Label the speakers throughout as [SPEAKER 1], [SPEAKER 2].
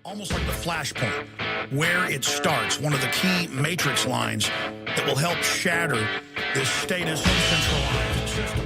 [SPEAKER 1] almost like the Flashpoint, where it starts, one of the key matrix lines that will help shatter this status centralized system.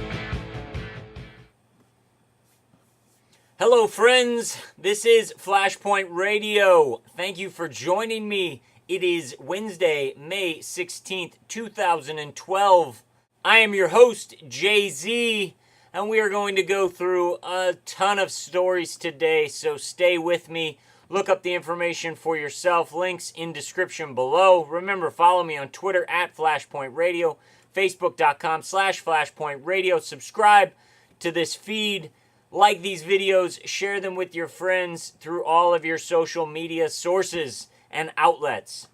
[SPEAKER 2] Hello, friends. This is Flashpoint Radio. Thank you for joining me. It is Wednesday, May 16th, 2012. I am your host, Jay-Z, and we are going to go through a ton of stories today, so stay with me. Look up the information for yourself. Links in description below. Remember, follow me on Twitter at Flashpoint Radio, Facebook.com/Flashpoint Radio. Subscribe to this feed. Like these videos. Share them with your friends through all of your social media sources and outlets.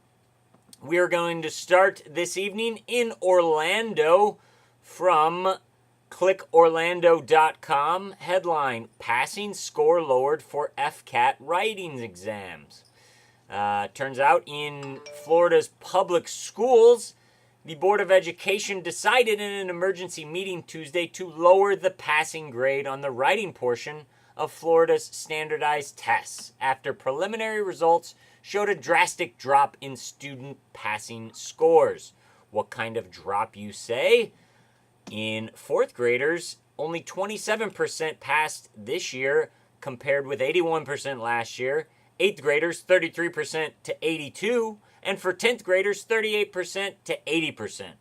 [SPEAKER 2] We are going to start this evening in Orlando from clickorlando.com. Headline, Passing Score Lowered for FCAT Writing Exams. Turns out in Florida's public schools, the Board of Education decided in an emergency meeting Tuesday to lower the passing grade on the writing portion of Florida's standardized tests after preliminary results showed a drastic drop in student passing scores. What kind of drop, you say? In fourth graders, only 27% passed this year, compared with 81% last year. Eighth graders, 33% to 82%, and for 10th graders, 38% to 80%.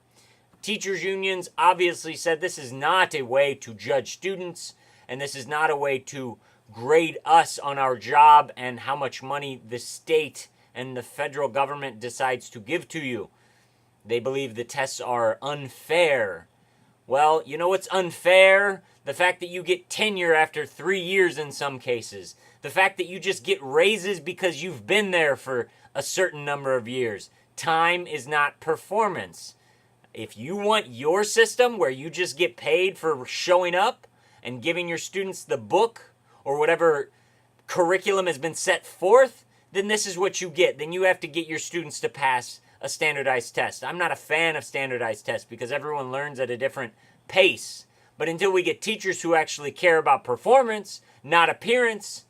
[SPEAKER 2] Teachers' unions obviously said this is not a way to judge students, and this is not a way to grade us on our job and how much money the state and the federal government decides to give to you. They believe the tests are unfair. Well, you know what's unfair? The fact that you get tenure after 3 years in some cases. The fact that you just get raises because you've been there for a certain number of years. Time is not performance. If you want your system where you just get paid for showing up and giving your students the book or whatever curriculum has been set forth, then this is what you get. Then you have to get your students to pass a standardized test. I'm not a fan of standardized tests because everyone learns at a different pace. But until we get teachers who actually care about performance, not appearance,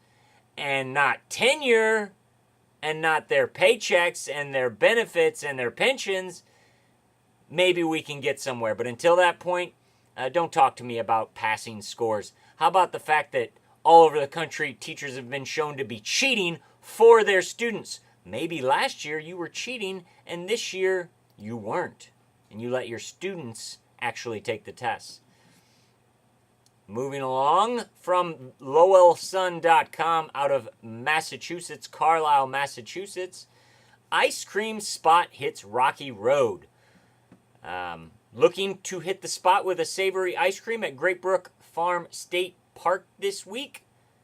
[SPEAKER 2] and not tenure, and not their paychecks and their benefits and their pensions, maybe we can get somewhere. But until that point, don't talk to me about passing scores. How about the fact that all over the country, teachers have been shown to be cheating for their students? Maybe last year you were cheating, and this year you weren't. And you let your students actually take the tests. Moving along from lowellsun.com out of Massachusetts, Carlisle, Massachusetts. Ice cream spot hits rocky road. Looking to hit the spot with a savory ice cream at Great Brook Farm State Park this week?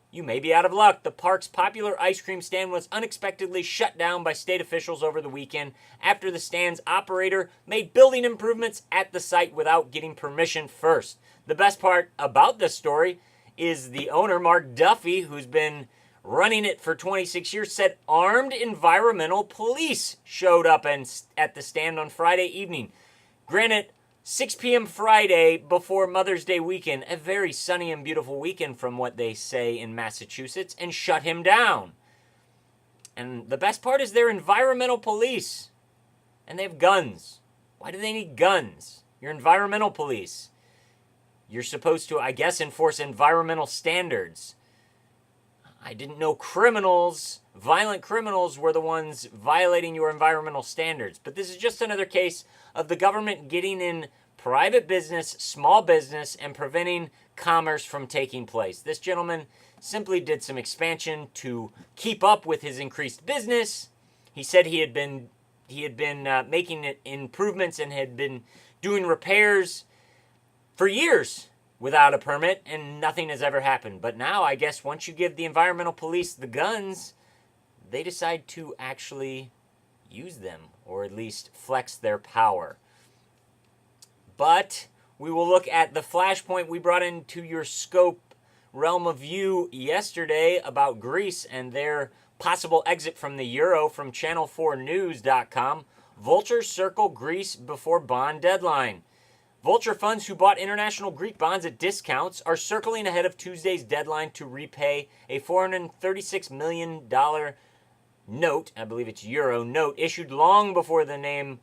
[SPEAKER 2] You may be out of luck. The park's popular ice cream stand was unexpectedly shut down by state officials over the weekend after the stand's operator made building improvements at the site without getting permission first. The best part about this story is the owner, Mark Duffy, who's been running it for 26 years, said armed environmental police showed up at the stand on Friday evening. Granted, 6 p.m. Friday before Mother's Day weekend, a very sunny and beautiful weekend from what they say in Massachusetts, and shut him down. And the best part is they're environmental police. And they have guns. Why do they need guns? You're environmental police. You're supposed to, I guess, enforce environmental standards. I didn't know violent criminals were the ones violating your environmental standards. But this is just another case of the government getting in private business, small business, and preventing commerce from taking place. This gentleman simply did some expansion to keep up with his increased business. He said he had been making improvements and had been doing repairs for years without a permit, and nothing has ever happened. But now, I guess, once you give the environmental police the guns, they decide to actually use them, or at least flex their power. But we will look at the flashpoint we brought into your scope realm of view yesterday about Greece and their possible exit from the euro from channel4news.com. Vultures circle Greece before bond deadline. Vulture funds who bought international Greek bonds at discounts are circling ahead of Tuesday's deadline to repay a $436 million note, I believe it's euro note, issued long before the name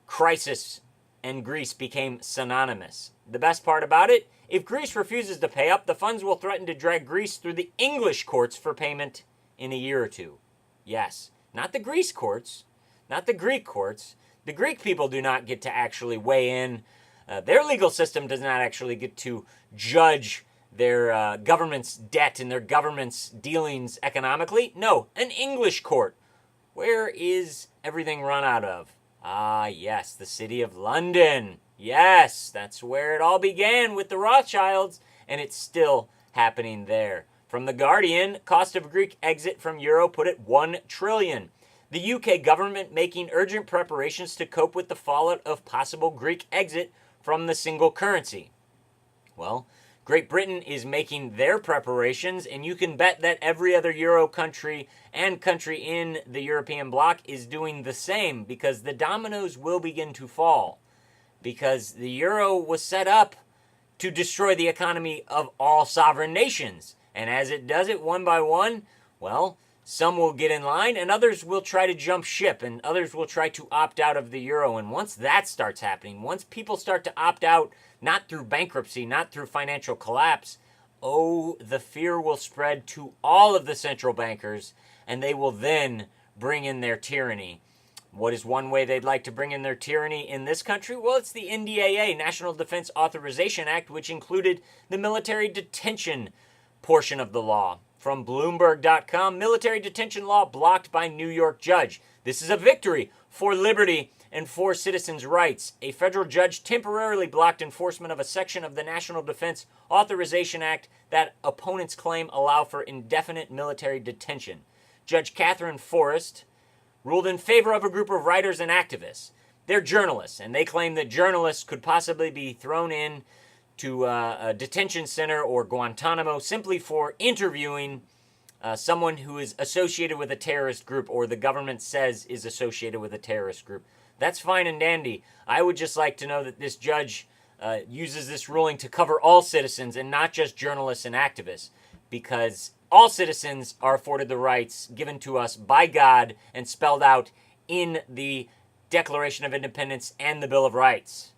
[SPEAKER 2] crisis and Greece became synonymous. The best part about it, if Greece refuses to pay up, the funds will threaten to drag Greece through the English courts for payment in a year or two. Yes, not the Greece courts, not the Greek courts. The Greek people do not get to actually weigh in. Their legal system does not actually get to judge their government's debt and their government's dealings economically. No, an English court. Where is everything run out of? Ah, yes, the city of London. Yes, that's where it all began with the Rothschilds, and it's still happening there. From The Guardian, cost of Greek exit from euro put at $1 trillion. The UK government making urgent preparations to cope with the fallout of possible Greek exit from the single currency. Well, Great Britain is making their preparations, and you can bet that every other Euro country and country in the European bloc is doing the same, because the dominoes will begin to fall. Because the Euro was set up to destroy the economy of all sovereign nations. And as it does it one by one, well, some will get in line and others will try to jump ship and others will try to opt out of the euro. And once that starts happening, once people start to opt out, not through bankruptcy, not through financial collapse, oh, the fear will spread to all of the central bankers and they will then bring in their tyranny. What is one way they'd like to bring in their tyranny in this country? Well, it's the NDAA, National Defense Authorization Act, which included the military detention portion of the law. From Bloomberg.com, military detention law blocked by New York judge. This is a victory for liberty and for citizens' rights. A federal judge temporarily blocked enforcement of a section of the National Defense Authorization Act that opponents claim allow for indefinite military detention. Judge Catherine Forrest ruled in favor of a group of writers and activists. They're journalists, and they claim that journalists could possibly be thrown in to a detention center or Guantanamo simply for interviewing someone who is associated with a terrorist group or the government says is associated with a terrorist group. That's fine and dandy. I would just like to know that this judge uses this ruling to cover all citizens and not just journalists and activists, because all citizens are afforded the rights given to us by God and spelled out in the Declaration of Independence and the Bill of Rights.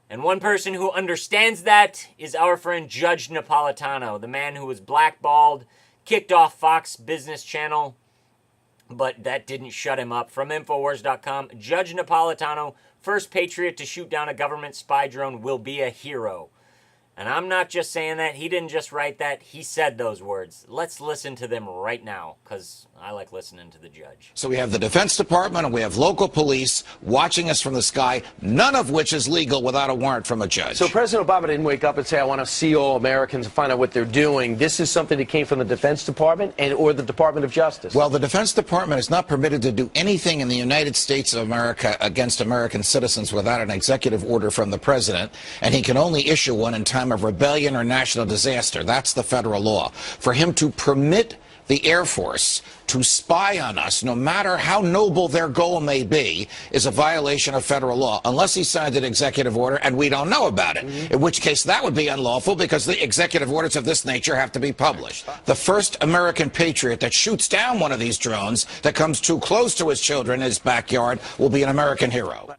[SPEAKER 2] And one person who understands that is our friend Judge Napolitano, the man who was blackballed, kicked off Fox Business Channel, but that didn't shut him up. From Infowars.com, Judge Napolitano, first patriot to shoot down a government spy drone, will be a hero. And I'm not just saying that. He didn't just write that. He said those words. Let's listen to them right now, because I like listening to the judge.
[SPEAKER 3] So we have the Defense Department and we have local police watching us from the sky, none of which is legal without a warrant from a judge.
[SPEAKER 4] So President Obama didn't wake up and say, I want to see all Americans and find out what they're doing. This is something that came from the Defense Department or the Department of Justice.
[SPEAKER 3] Well, the Defense Department is not permitted to do anything in the United States of America against American citizens without an executive order from the president, and he can only issue one in time of rebellion or national disaster. That's the federal law. For him to permit the Air Force to spy on us, no matter how noble their goal may be, is a violation of federal law, unless he signed an executive order and we don't know about it, in which case that would be unlawful because the executive orders of this nature have to be published. The first American patriot that shoots down one of these drones that comes too close to his children in his backyard will be an American hero.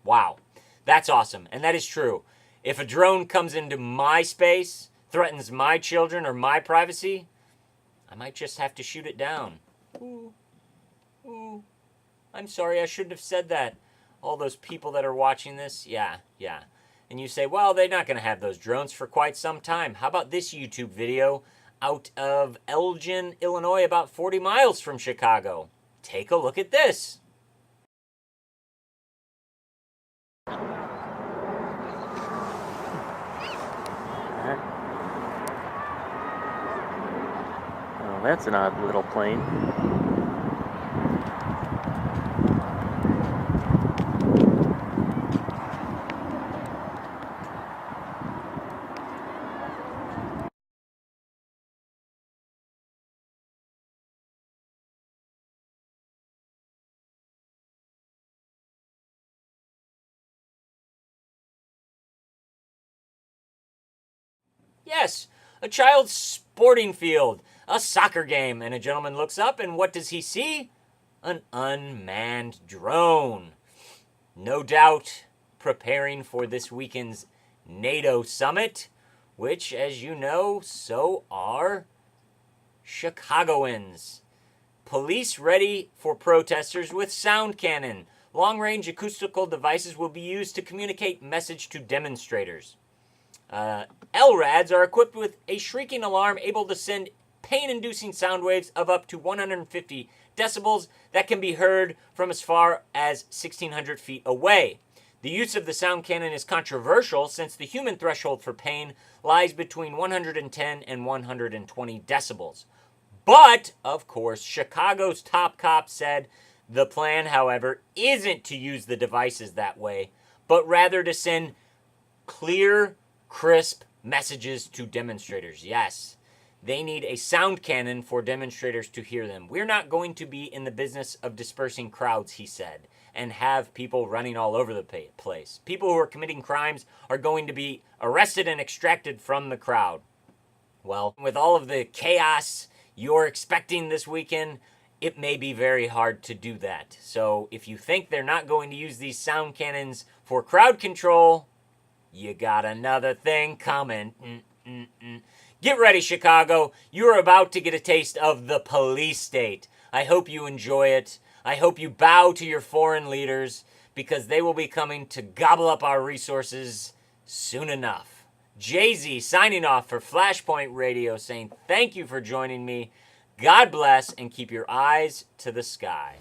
[SPEAKER 2] Wow, that's awesome, and that is true. If a drone comes into my space, threatens my children or my privacy, I might just have to shoot it down. Ooh. I'm sorry, I shouldn't have said that. All those people that are watching this, yeah. And you say, well, they're not going to have those drones for quite some time. How about this YouTube video out of Elgin, Illinois, about 40 miles from Chicago? Take a look at this.
[SPEAKER 5] Oh, that's an odd little plane.
[SPEAKER 2] Yes, a child's sporting field. a soccer game, and a gentleman looks up, and what does he see? An unmanned drone. No doubt preparing for this weekend's NATO summit, which, as you know, so are Chicagoans. Police ready for protesters with sound cannon. Long-range acoustical devices will be used to communicate message to demonstrators. LRADs are equipped with a shrieking alarm able to send pain-inducing sound waves of up to 150 decibels that can be heard from as far as 1,600 feet away. The use of the sound cannon is controversial since the human threshold for pain lies between 110 and 120 decibels. But, of course, Chicago's top cop said the plan, however, isn't to use the devices that way, but rather to send clear, crisp messages to demonstrators. Yes, they need a sound cannon for demonstrators to hear them. We're not going to be in the business of dispersing crowds, he said, and have people running all over the place. People who are committing crimes are going to be arrested and extracted from the crowd. Well, with all of the chaos you're expecting this weekend, it may be very hard to do that. So if you think they're not going to use these sound cannons for crowd control, you got another thing coming. Get ready, Chicago. You're about to get a taste of the police state. I hope you enjoy it. I hope you bow to your foreign leaders because they will be coming to gobble up our resources soon enough. Jay-Z signing off for Flashpoint Radio saying thank you for joining me. God bless and keep your eyes to the sky.